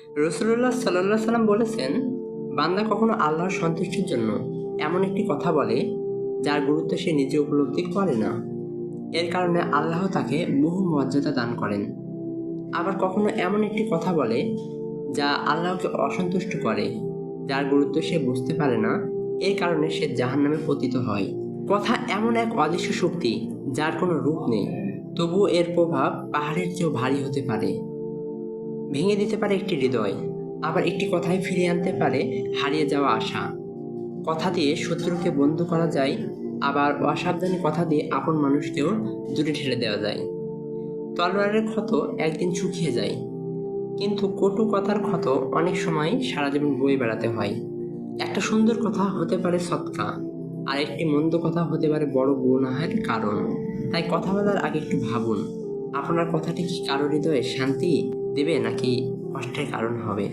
রাসূলুল্লাহ সাল্লাল্লাহু সাল্লাম বলেছেন, বান্দা কখনো আল্লাহর সন্তুষ্টির জন্য এমন একটি কথা বলে যার গুরুত্ব সে নিজে উপলব্ধি করে না। এর কারণে আল্লাহ তাকে বহু মর্যাদা দান করেন। আবার কখনো এমন একটি কথা বলে যা আল্লাহকে অসন্তুষ্ট করে, যার গুরুত্ব সে বুঝতে পারে না। এর কারণে সে জাহান্নামে পতিত হয়। কথা এমন এক অদৃশ্য শক্তি যার কোনো রূপ নেই, তবুও এর প্রভাব পাহাড়ের চেয়েও ভারী হতে পারে। ভেঙে দিতে পারে একটি হৃদয়, আবার একটি কথায় ফিরিয়ে আনতে পারে হারিয়ে যাওয়া আশা। কথা দিয়ে শত্রুকে বন্ধু করা যায়, আবার অসাবধানী কথা দিয়ে আপন মানুষকেও দূরে ঠেলে দেওয়া যায়। তলোয়ারের ক্ষত একদিন শুকিয়ে যায়, কিন্তু কটু কথার ক্ষত অনেক সময় সারা জীবন বয়ে বেড়াতে হয়। একটা সুন্দর কথা হতে পারে সৎকা, আর একটি মন্দ কথা হতে পারে বড় গুনাহের কারণ। তাই কথা বলার আগে একটু ভাবুন, আপনার কথাটি কি কারো হৃদয়ে শান্তি দেবে নাকি কষ্টের কারণ হবে।